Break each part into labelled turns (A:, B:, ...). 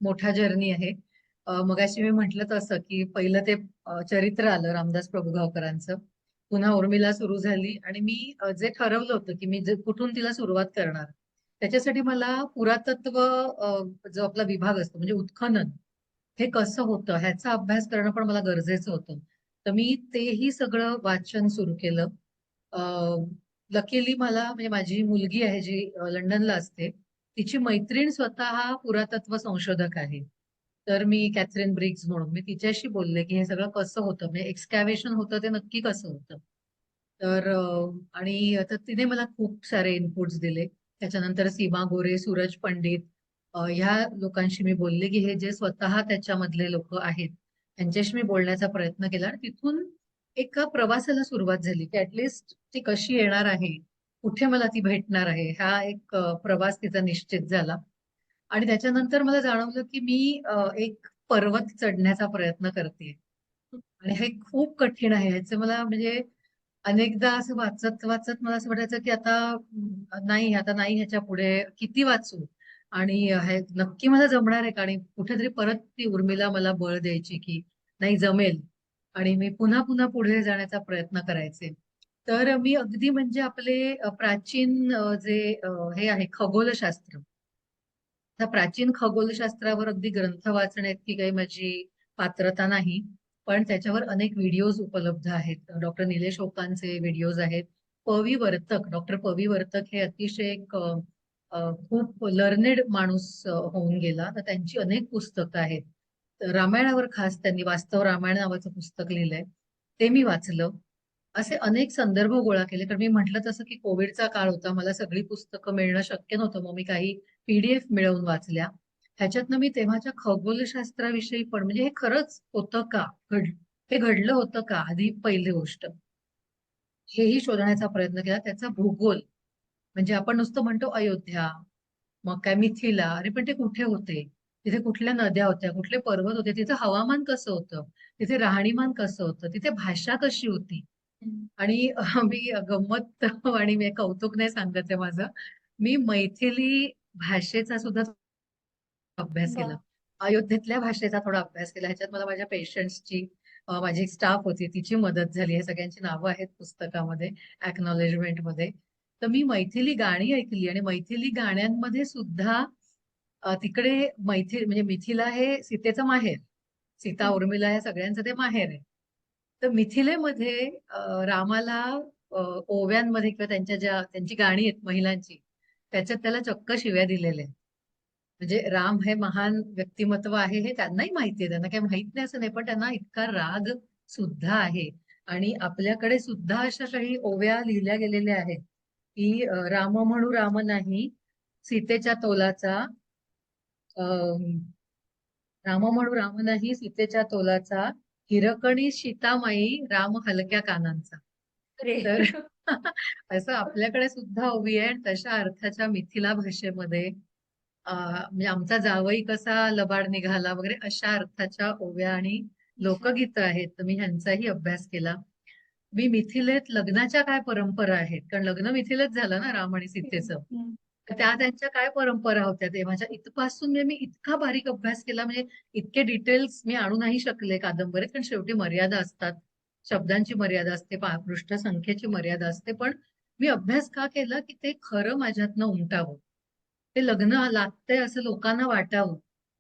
A: मोठा जर्नी आहे. मगाशी मी म्हटलं तसं की पहिलं ते चरित्र आलं रामदास प्रभुगावकरांचं. पुन्हा उर्मिला सुरू झाली आणि मी जे ठरवलं होतं की मी कुठून तिला सुरुवात करणार, त्याच्यासाठी मला पुरातत्व जो आपला विभाग असतो म्हणजे उत्खनन हे कसं होतं ह्याचा अभ्यास करणं पण मला गरजेचं होतं. तर मी तेही सगळं वाचन सुरू केलं. लकीली मला म्हणजे माझी मुलगी आहे जी लंडनला असते, तिची मैत्रीण स्वतः पुरातत्व संशोधक आहे. तर मी कॅथरीन ब्रिग्स म्हणून मी तिच्याशी बोलले की हे सगळं कसं होतं म्हणजे एक्सकॅव्हेशन होतं ते नक्की कसं होतं. तर आणि आता तिने मला खूप सारे इनपुट्स दिले. त्याच्यानंतर सीमा गोरे, सूरज पंडित ह्या लोकांशी मी बोलले की हे जे स्वतः त्याच्यामधले लोक आहेत त्यांच्याशी मी बोलण्याचा प्रयत्न केला आणि तिथून एका प्रवासाला सुरुवात झाली की ऍटलिस्ट ती कशी येणार आहे, कुठे मला ती भेटणार आहे, हा एक प्रवास तिचा निश्चित झाला. आणि त्याच्यानंतर मला जाणवलं की मी एक पर्वत चढण्याचा प्रयत्न करते आणि हे खूप कठीण आहे. ह्याचं मला म्हणजे अनेकदा असं वाचत वाचत मला असं वाटायचं की आता नाही ह्याच्या पुढे किती वाचू आणि हे नक्की मला जमणार आहे का, आणि कुठेतरी परत ती उर्मिला मला बळ द्यायची की नाही जमेल आणि मी पुन्हा पुन्हा पुढे जाण्याचा प्रयत्न करायचे. तर मी अगदी म्हणजे आपले प्राचीन जे हे आहे खगोलशास्त्र, त्या प्राचीन खगोलशास्त्रावर अगदी ग्रंथ वाचण्याइतकी काही माझी पात्रता नाही, पण त्याच्यावर अनेक व्हिडिओज उपलब्ध आहेत. डॉक्टर निलेश ओकांचे व्हिडिओज आहेत. पवी वर्तक, डॉक्टर पवी वर्तक हे अतिशय एक खूप लर्नेड माणूस होऊन गेला, तर त्यांची अनेक पुस्तकं आहेत. तर रामायणावर खास त्यांनी वास्तव रामायण नावाचं पुस्तक लिहिलंय, ते मी वाचलं. असे अनेक संदर्भ गोळा केले, कारण मी म्हटलं तसं की कोविडचा काळ होता, मला सगळी पुस्तकं मिळणं शक्य नव्हतं, मग मी काही पीडीएफ मिळवून वाचल्या. ह्याच्यातनं मी तेव्हाच्या खगोलशास्त्राविषयी पण म्हणजे हे खरंच होतं का, हे घडलं होतं का आधी पहिली गोष्ट, हेही शोधण्याचा प्रयत्न केला. त्याचा भूगोल म्हणजे आपण नुसतं म्हणतो अयोध्या, मग काय मिथिला, अरे पण ते कुठे होते, तिथे कुठल्या नद्या होत्या, कुठले पर्वत होते, तिथे हवामान कसं होतं, तिथे राहणीमान कसं होतं, तिथे भाषा कशी होती. आणि मी गंमत आणि मी कौतुक नाही सांगत आहे माझं, मी मैथिली भाषेचा सुद्धा अभ्यास केला.
B: वा.
A: अयोध्येतल्या भाषेचा थोडा अभ्यास केला. ह्याच्यात मला माझ्या पेशंट्सची माझी स्टाफ होती तिची मदत झाली. हे सगळ्यांची नावं आहेत पुस्तकामध्ये, अॅक्नॉलेजमेंट मध्ये. तर मी मैथिली गाणी ऐकली आणि मैथिली गाण्यांमध्ये सुद्धा तिकडे म्हणजे मिथिला हे सीतेचं माहेर, सीता
B: हम्म.
A: उर्मिला या सगळ्यांचं ते माहेर आहे. तर मिथिलेमध्ये रामाला अ, ओव्यांमध्ये किंवा त्यांची गाणी आहेत महिलांची, त्याच्यात त्याला चक्क शिव्या दिलेल्या आहेत. म्हणजे राम हे महान व्यक्तिमत्व आहे हे त्यांनाही माहिती आहे, त्यांना काही माहित नाही असं नाही, पण त्यांना इतका राग सुद्धा आहे. आणि आपल्याकडे सुद्धा अशा काही ओव्या लिहिल्या गेलेल्या आहेत की राम म्हणू राम नाही सीतेच्या तोलाचा, राम म्हणू राम नाही सीतेच्या तोलाचा, हिरकणी सीतामाई राम हलक्या कानांचा.
B: अरे.
A: तर असं आपल्याकडे सुद्धा ओवी आहे आणि तशा अर्थाच्या मिथिला भाषेमध्ये म्हणजे आमचा जावई कसा लबाड निघाला वगैरे अशा अर्थाच्या ओव्या आणि
B: अच्छा.
A: लोकगीतं आहेत. तर मी ह्यांचाही अभ्यास केला. मी मिथिलेत लग्नाच्या काय परंपरा आहेत, कारण लग्न मिथिलेत झालं ना राम आणि
B: हम्म.
A: सीतेचं.
B: हम्म.
A: तर त्या त्यांच्या काय परंपरा होत्या ते माझ्या इथपासून मी इतका बारीक अभ्यास केला, म्हणजे इतके डिटेल्स मी आणू नाही शकले कादंबरीत, कारण शेवटी मर्यादा असतात, शब्दांची मर्यादा असते, पृष्ठ संख्येची मर्यादा असते. पण मी अभ्यास का केला की ते खरं माझ्यातनं उमटावं, ते लग्न लागतंय असं लोकांना वाटावं,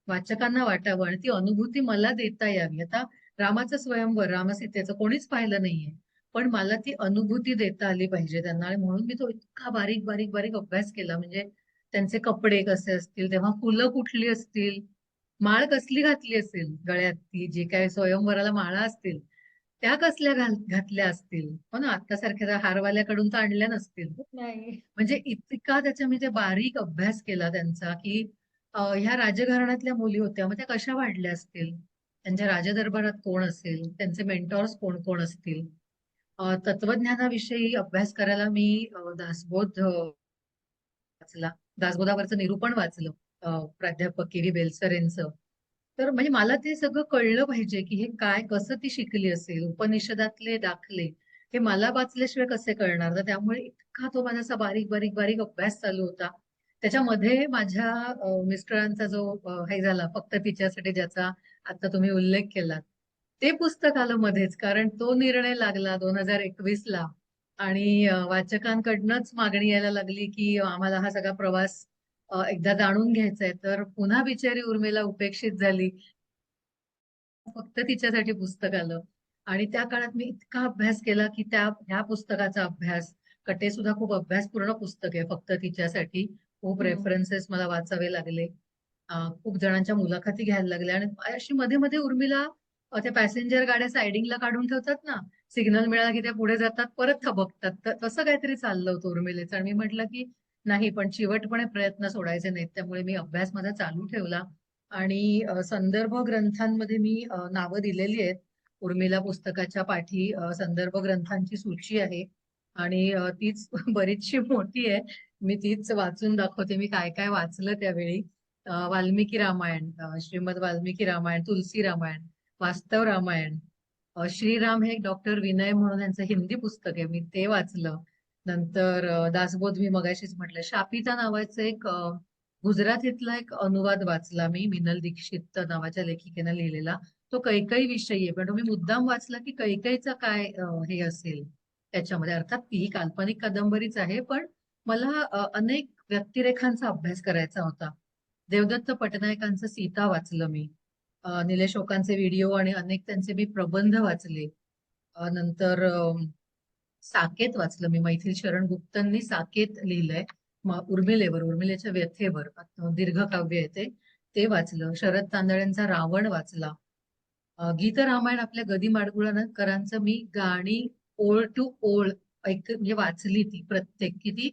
A: वाचकांना वाटावं आणि ती अनुभूती मला देता यावी. आता रामाचं स्वयंवर रामसीतेचं कोणीच पाहिलं नाहीये, पण मला ती अनुभूती देता आली पाहिजे त्यांना, आणि म्हणून मी तो इतका बारीक बारीक बारीक अभ्यास केला. म्हणजे त्यांचे कपडे कसे असतील, तेव्हा फुलं कुठली असतील, माळ कसली घातली असेल गळ्यात, ती जी काय स्वयंवराला माळा असतील त्या कसल्या घातल्या असतील, हो ना, आत्तासारख्या हारवाल्याकडून तर आणल्या नसतील.
B: नाही.
A: म्हणजे इतका त्याच्या मी ते बारीक अभ्यास केला त्यांचा की ह्या राजघराण्यातल्या मुली होत्या, मग त्या कशा वाढल्या असतील, त्यांच्या राजदरबारात कोण असेल, त्यांचे मेंटॉर्स कोण कोण असतील. तत्वज्ञानाविषयी अभ्यास करायला मी दासबोध वाचला, दासबोधावरचं निरूपण वाचलं, प्राध्यापक के व्ही बेलसर यांचं. तर म्हणजे मला ते सगळं कळलं पाहिजे की हे काय कसं ती शिकली असेल, उपनिषदातले दाखले हे मला वाचल्याशिवाय कसे कळणार. तर त्यामुळे इतका तो माझा असा बारीक बारीक बारीक अभ्यास चालू होता. त्याच्यामध्ये माझ्या मिस्टरांचा जो हे झाला फक्त तिच्यासाठी, ज्याचा आता तुम्ही उल्लेख केलात, ते पुस्तक आलं मध्येच. कारण तो निर्णय लागला 2021ला आणि वाचकांकडनंच मागणी यायला लागली की आम्हाला हा सगळा प्रवास एकदा जाणून घ्यायचा आहे. तर पुन्हा बिचारी उर्मिला उपेक्षित झाली. फक्त तिच्यासाठी पुस्तक आलं आणि त्या काळात मी इतका अभ्यास केला की ह्या पुस्तकाचा अभ्यास, कटे सुद्धा खूप अभ्यासपूर्ण पुस्तक आहे फक्त तिच्यासाठी. खूप
B: हम्म.
A: रेफरन्सेस मला वाचावे लागले. खूप जणांच्या मुलाखती घ्यायला लागल्या आणि अशी मध्ये मध्ये उर्मिला त्या पॅसेंजर गाड्या सायडिंगला काढून ठेवतात ना, सिग्नल मिळाला की त्या पुढे जातात, परत थबकतात. तसं काहीतरी चाललं होतं उर्मिलेचं. आणि मी म्हटलं की नाही, पण चिवटपणे प्रयत्न सोडायचे नाहीत. त्यामुळे मी अभ्यास माझा चालू ठेवला आणि संदर्भ ग्रंथांमध्ये मी नावं दिलेली आहेत. उर्मिला पुस्तकाच्या पाठी संदर्भ ग्रंथांची सूची आहे आणि तीच बरीचशी मोठी आहे. मी तीच वाचून दाखवते मी काय काय वाचलं त्यावेळी. वाल्मिकी रामायण, श्रीमद वाल्मिकी रामायण, तुलसी रामायण, वास्तव रामायण, श्रीराम हे डॉक्टर विनय म्हणून यांचं हिंदी पुस्तक आहे, मी ते वाचलं. नंतर दासबोध मी मगाशीच म्हटलं. शापिता नावाचं एक गुजरातीतला एक अनुवाद वाचला मी, मिनल दीक्षित नावाच्या लेखिकेनं लिहिलेला. तो कैकई विषयी आहे, पण मी मुद्दाम वाचला की कैकईचा काय हे असेल त्याच्यामध्ये. अर्थात ही काल्पनिक कादंबरीच आहे, पण मला अनेक व्यक्तिरेखांचा अभ्यास करायचा होता. देवदत्त पटनायकांचं सीता वाचलं मी. निलेश ओकांचे व्हिडिओ आणि अनेक त्यांचे मी प्रबंध वाचले. नंतर साकेत वाचलं मी. मैथिली शरण गुप्तांनी साकेत लिहिलंय उर्मिलेवर, उर्मिलेच्या व्यथेवर, दीर्घकाव्य आहे ते. ते वाचलं. शरद तांदळेंचा रावण वाचला. गीत रामायण आपल्या गदी माडगुळकरांचं मी गाणी ओळ टू ओळ म्हणजे वाचली ती प्रत्येक, किती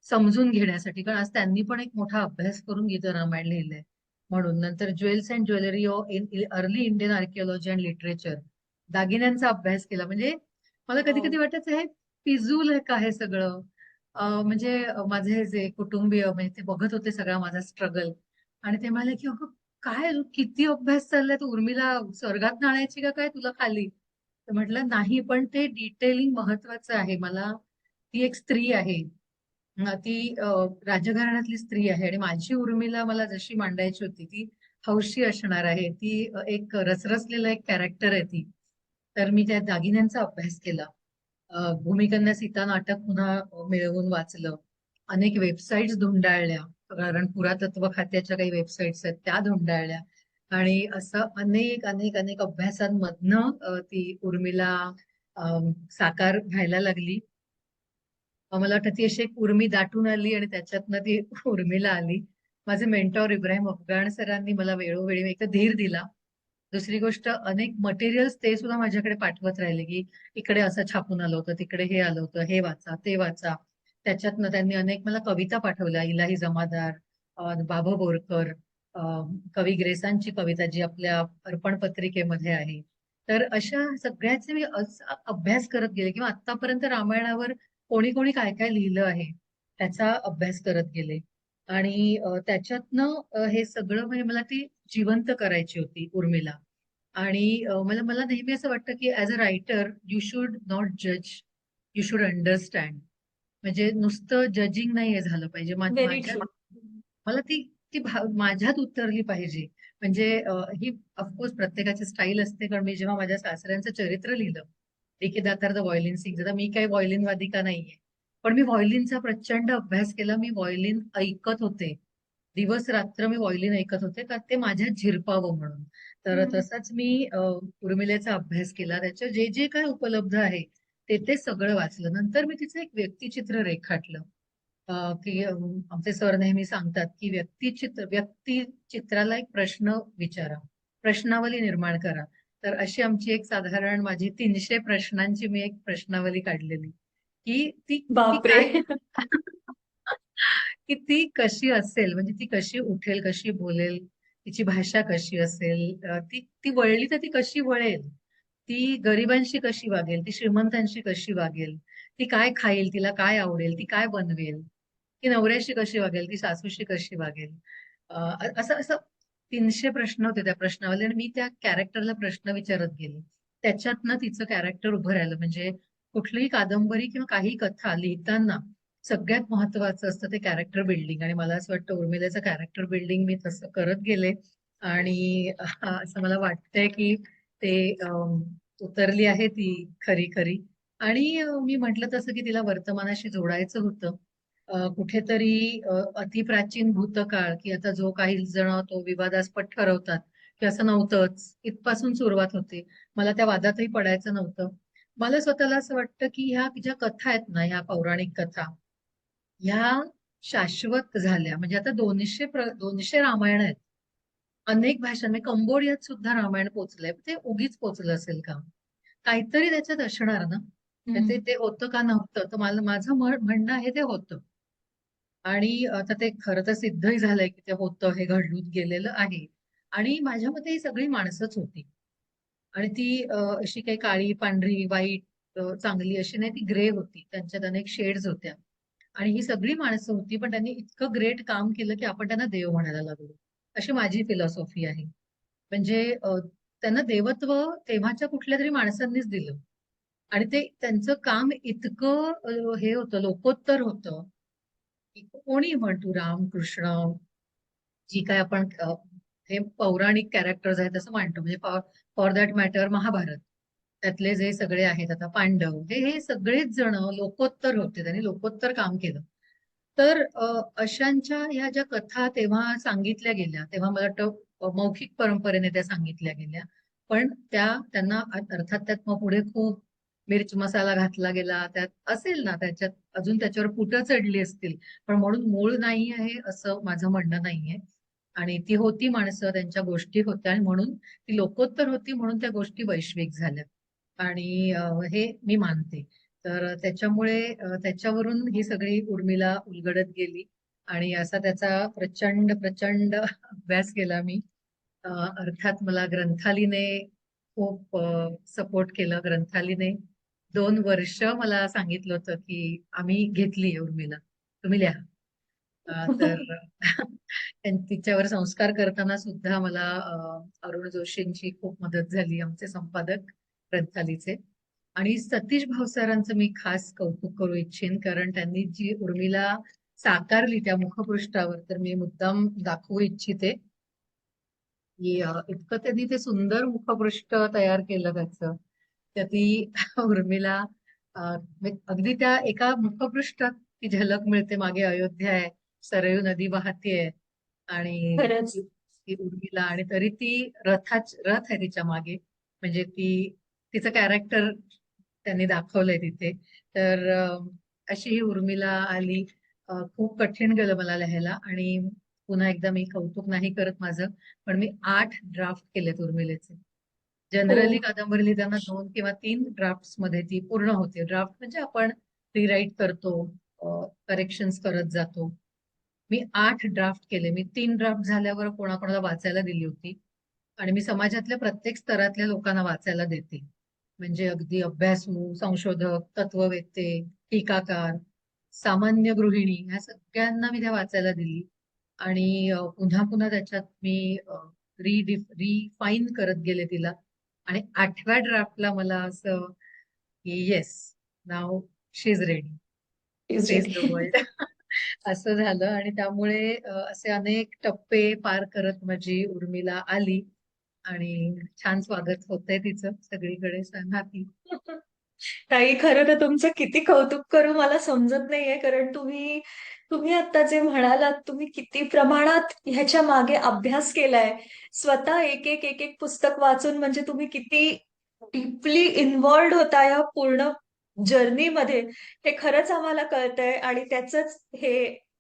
A: समजून घेण्यासाठी. कारण आज त्यांनी पण एक मोठा अभ्यास करून गीत रामायण लिहिलंय म्हणून. नंतर jewels and jewellery in early Indian archaeology and literature, दागिन्यांचा अभ्यास केला. म्हणजे मला कधी
B: हो.
A: कधी वाटायचं हे फिजूल आहे का हे सगळं. म्हणजे माझे जे कुटुंबीय म्हणजे ते बघत होते सगळा माझा स्ट्रगल आणि ते म्हणाले की अगं काय किती अभ्यास चाललाय, तू उर्मिला स्वर्गात आणायची का काय तुला खाली. तर म्हटलं नाही, पण ते डिटेलिंग महत्वाचं आहे. मला ती एक स्त्री आहे, ती राजघराण्यातली स्त्री आहे आणि माझी उर्मिला मला जशी मांडायची होती ती हौशी असणार आहे. ती एक रसरसलेलं एक कॅरेक्टर आहे ती. तर मी त्या दागिन्यांचा अभ्यास केला. भूमिकन्या सीता नाटक पुन्हा मिळवून वाचलं. अनेक वेबसाईट्स धुंडाळल्या, कारण पुरातत्व खात्याच्या काही वेबसाईट्स आहेत त्या धुंडाळल्या आणि असं अनेक अनेक अनेक अभ्यासांमधनं ती उर्मिला साकार व्हायला लागली. मला वाटतं ती अशी एक उर्मी दाटून आली आणि त्याच्यातनं ती उर्मिला आली. माझे मेंटॉर इब्राहिम अफगाण सरांनी मला वेळोवेळी एक तर धीर दिला. दुसरी गोष्ट, अनेक मटेरियल्स ते सुद्धा माझ्याकडे पाठवत राहिले की इकडे असं छापून आलं होतं, तिकडे हे आलं होतं, हे वाचा ते वाचा. त्याच्यातनं त्यांनी अनेक मला कविता पाठवल्या. इलाही जमादार, बाबा बोरकर, कवी ग्रेसांची कविता जी आपल्या अर्पण पत्रिकेमध्ये आहे. तर अशा सगळ्याचे मी अभ्यास करत गेले किंवा आतापर्यंत रामायणावर कोणी कोणी काय काय लिहिलं आहे त्याचा अभ्यास करत गेले. आणि त्याच्यातनं हे सगळं म्हणजे मला ती जिवंत करायची होती उर्मिला. आणि मला मला नेहमी असं वाटतं की as a writer you should not जज, यू शुड अंडरस्टँड. म्हणजे नुसतं जजिंग नाही हे झालं पाहिजे.
B: व्हेरी
A: माझ्या
B: ट्रू.
A: मला ती ती माझ्यात उतरली पाहिजे. म्हणजे ही ऑफकोर्स प्रत्येकाची स्टाईल असते. कारण मी जेव्हा माझ्या सासऱ्यांचं चरित्र लिहिलं, D K Datar the violin sing, आता मी काही व्हायोलिन वादिका नाहीये, पण मी व्हायोलिनचा प्रचंड अभ्यास केला. मी व्हायोलिन ऐकत होते, दिवस रात्र मी व्हायोलिन ऐकत होते का ते माझ्यात झिरपावं म्हणून. तर
B: हम्म.
A: तसाच मी उर्मिलेचा अभ्यास केला. त्याच्या जे जे काय उपलब्ध आहे ते ते सगळं वाचलं. नंतर मी तिचं एक व्यक्तिचित्र रेखाटलं. की आमचे सर नेहमी सांगतात की व्यक्तिचित्राला एक प्रश्न विचारा, प्रश्नावली निर्माण करा. तर अशी आमची एक साधारण माझी 300 प्रश्नांची मी एक प्रश्नावली काढलेली की ती ती
B: बापरे.
A: काय की ती कशी असेल, म्हणजे ती कशी उठेल, कशी बोलेल, तिची भाषा कशी असेल, ती ती वळली तर ती कशी वळेल, ती गरिबांशी कशी वागेल, ती श्रीमंतांशी कशी वागेल, ती काय खाईल, तिला काय आवडेल, ती काय बनवेल, ती नवऱ्याशी कशी वागेल, ती सासूशी कशी वागेल. असं असं 300 प्रश्न होते त्या प्रश्नावली आणि मी त्या कॅरेक्टरला प्रश्न विचारत गेले. त्याच्यातनं तिचं कॅरेक्टर उभं राहिलं. म्हणजे कुठलीही कादंबरी किंवा काही कथा लिहिताना सगळ्यात महत्वाचं असतं ते कॅरेक्टर बिल्डिंग, आणि मला असं वाटतं उर्मिलेचं कॅरेक्टर बिल्डिंग मी तसं करत गेले. आणि असं मला वाटतंय की ते उतरली आहे ती खरी खरी. आणि मी म्हटलं तसं की तिला वर्तमानाशी जोडायचं होतं. कुठेतरी अतिप्राचीन भूतकाळ, की आता जो काही जण तो विवादास्पद ठरवतात की असं नव्हतंच, इथपासून सुरुवात होते. मला त्या वादातही पडायचं नव्हतं. मला स्वतःला असं वाटतं की ह्या ज्या कथा आहेत ना, ह्या पौराणिक कथा, ह्या शाश्वत झाल्या. म्हणजे आता 200 रामायण आहेत अनेक भाषांमध्ये. कंबोडियात सुद्धा रामायण पोचलंय. ते उगीच पोचलं असेल का? काहीतरी त्याच्यात असणार ना. तर ते ते होतं का नव्हतं, तर मला माझं म्हणणं आहे ते होतं. आणि आता ते खरं तर सिद्धही झालंय की ते होतं, हे घडलून गेलेलं आहे. आणि माझ्या मते ही सगळी माणसंच होती. आणि ती अशी काही काळी पांढरी वाईट चांगली अशी नाही, ती ग्रे होती. त्यांच्यात अनेक शेड्स होत्या. आणि ही सगळी माणसं होती, पण त्यांनी इतकं ग्रेट काम केलं की आपण त्यांना देव म्हणायला लागलो. अशी माझी फिलॉसॉफी आहे. म्हणजे त्यांना देवत्व तेव्हाच्या कुठल्या तरी माणसांनीच दिलं. आणि ते त्यांचं काम इतकं हे होतं, लोकोत्तर होतं. की कोणी म्हणतो, राम कृष्ण, जी काय आपण हे पौराणिक कॅरेक्टर्स आहेत असं मानतो. म्हणजे फॉर दॅट मॅटर महाभारत, त्यातले जे सगळे आहेत, आता पांडव, हे हे सगळेच जण लोकोत्तर होते. त्यांनी लोकोत्तर काम केलं. तर अशांच्या ह्या ज्या कथा तेव्हा सांगितल्या गेल्या, तेव्हा मला वाटतं मौखिक परंपरेने त्या सांगितल्या गेल्या. पण त्यांना अर्थात त्यात मग पुढे खूप मिर्च मसाला घातला गेला, त्यात असेल ना, त्याच्यात अजून त्याच्यावर पुटं चढली असतील. पण म्हणून मूळ नाही आहे असं माझं म्हणणं नाहीये. आणि ती होती माणसं, त्यांच्या गोष्टी होत्या, आणि म्हणून ती लोकोत्तर होती, म्हणून त्या गोष्टी वैश्विक झाल्या. आणि हे मी मानते. तर त्याच्यामुळे त्याच्यावरून ही सगळी उर्मिला उलगडत गेली. आणि असा त्याचा प्रचंड प्रचंड अभ्यास केला मी. अर्थात मला ग्रंथालीने खूप सपोर्ट केलं. ग्रंथालीने 2 वर्ष मला सांगितलं होतं की आम्ही घेतली उर्मिला, तुम्ही लिहा. तर तिच्यावर संस्कार करताना सुद्धा मला अरुण जोशींची खूप मदत झाली, आमचे संपादक ग्रंथालीचे. आणि सतीश भावसारांचं मी खास कौतुक करू इच्छिन, कारण त्यांनी जी उर्मिला साकारली त्या मुखपृष्ठावर, तर मी मुद्दाम दाखवू इच्छिते की इतकं त्यांनी ते सुंदर मुखपृष्ठ तयार केलं त्याचं. त्या ती उर्मिला म्हणजे अगदी त्या एका मुखपृष्ठात ती झलक मिळते. मागे अयोध्या आहे, सरयू नदी वाहतीये, आणि
B: खरंच.
A: ती उर्मिला, आणि तरी ती रथ आहे तिच्या मागे. म्हणजे तिचं कॅरेक्टर त्यांनी दाखवलंय तिथे. तर अशी ही उर्मिला आली. खूप कठीण गेलं मला लिहायला. आणि पुन्हा एकदा मी कौतुक नाही करत माझं, पण मी 8 ड्राफ्ट केलेत उर्मिलेचे.
B: हो.
A: जनरली कादंबरी लिहिताना 2 किंवा 3 ड्राफ्ट मध्ये ती पूर्ण होते. ड्राफ्ट म्हणजे आपण रिराईट करतो, करेक्शन्स करत जातो. मी 8 ड्राफ्ट केले. मी 3 ड्राफ्ट झाल्यावर कोणाकोणाला वाचायला दिली होती. आणि मी समाजातल्या प्रत्येक स्तरातल्या लोकांना वाचायला देते. म्हणजे अगदी अभ्यासू, संशोधक, तत्ववेत्ते, टीकाकार, सामान्य गृहिणी, ह्या सगळ्यांना मी त्या वाचायला दिली. आणि पुन्हा पुन्हा त्याच्यात मी रिफाईन करत गेले तिला. आणि 8व्या ड्राफ्टला मला असं की yes, now she is ready two
B: is
A: face the
B: ready.
A: World. असं झालं. आणि त्यामुळे असे अनेक टप्पे पार करत माझी उर्मिला आली. आणि छान स्वागत होतंय तिचं सगळीकडे, सांगा ती.
B: ताई, खरं तर तुमचं किती कौतुक करू मला समजत नाहीये, कारण तुम्ही तुम्ही आता जे म्हणालात, तुम्ही किती प्रमाणात ह्याच्या मागे अभ्यास केलाय. स्वतः एक एक एक एक पुस्तक वाचून, म्हणजे तुम्ही किती डीपली इन्व्हॉल्ड होता या पूर्ण जर्नीमध्ये, हे खरंच आम्हाला कळतंय. आणि त्याचंच हे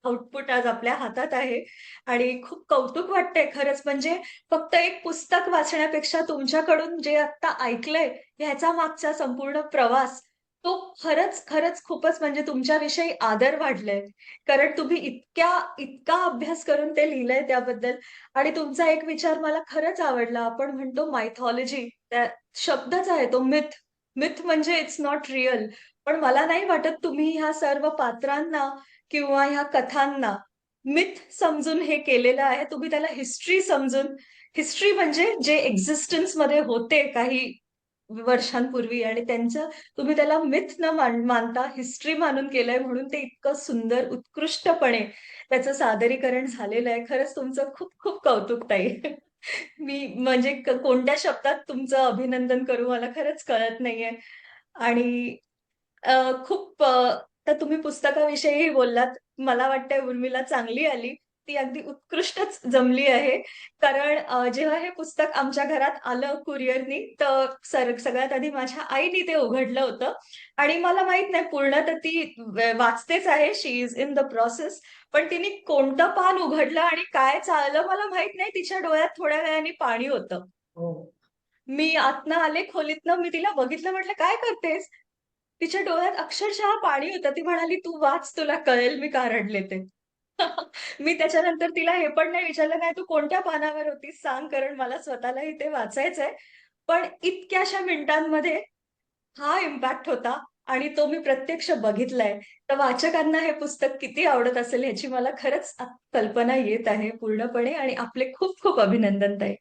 B: आउटपुट आज आपल्या हातात आहे. आणि खूप कौतुक वाटतंय खरंच. म्हणजे फक्त एक पुस्तक वाचण्यापेक्षा तुमच्याकडून जे आता ऐकलंय, ह्याचा मागचा संपूर्ण प्रवास, तो खरंच खरंच खूपच, म्हणजे तुमच्याविषयी आदर वाढलाय. कारण तुम्ही इतका अभ्यास करून ते लिहिलंय त्याबद्दल. आणि तुमचा एक विचार मला खरंच आवडला. आपण म्हणतो मायथॉलॉजी, त्या शब्दच आहे तो मिथ. मिथ म्हणजे इट्स नॉट रिअल. पण मला नाही वाटत तुम्ही ह्या सर्व पात्रांना किंवा ह्या कथांना मिथ समजून हे केलेलं आहे. तुम्ही त्याला हिस्ट्री समजून, हिस्ट्री म्हणजे जे एक्झिस्टन्स मध्ये होते काही वर्षांपूर्वी, आणि त्यांचं तुम्ही त्याला मिथ न मानता हिस्ट्री मानून केलंय, म्हणून ते इतकं सुंदर उत्कृष्टपणे त्याचं सादरीकरण झालेलं आहे. खरंच तुमचं खूप खूप कौतुक ताई. मी म्हणजे कोणत्या शब्दात तुमचं अभिनंदन करू मला खरंच कळत नाहीये. आणि खूप तर तुम्ही पुस्तकाविषयी बोललात. मला वाटतंय उर्मिला चांगली आली. ती अगदी उत्कृष्टच जमली आहे. कारण जेव्हा हे पुस्तक आमच्या घरात आलं कुरिअरनी, तर सगळ्यात आधी माझ्या आईनी ते उघडलं होतं आणि मला माहित नाही पूर्ण तर ती वाचतेच आहे. शी इज इन द प्रोसेस. पण तिने कोणतं पान उघडलं आणि काय चाललं मला माहित नाही. तिच्या डोळ्यात थोड्या वेळाने पाणी होतं.
A: हो.
B: मी आतनं आले खोलीतनं, मी तिला बघितलं, म्हटलं, "काय करतेस?" तिच्या डोळ्यात अक्षरशः पाणी होतं. ती म्हणाली, "तू वाच, तुला कळेल मी का रडले ते." मी त्याच्यानंतर तिला हे पण नाही विचारलं, "नाही, तू कोणत्या पानावर होतीस सांग, कारण मला स्वतःलाही ते वाचायचंय." पण इतक्याशा मिनिटांमध्ये हा इम्पॅक्ट होता आणि तो मी प्रत्यक्ष बघितलाय. तर वाचकांना हे पुस्तक किती आवडत असेल ह्याची मला खरंच कल्पना येत आहे पूर्णपणे, आणि आपले खूप खूप अभिनंदन ताई.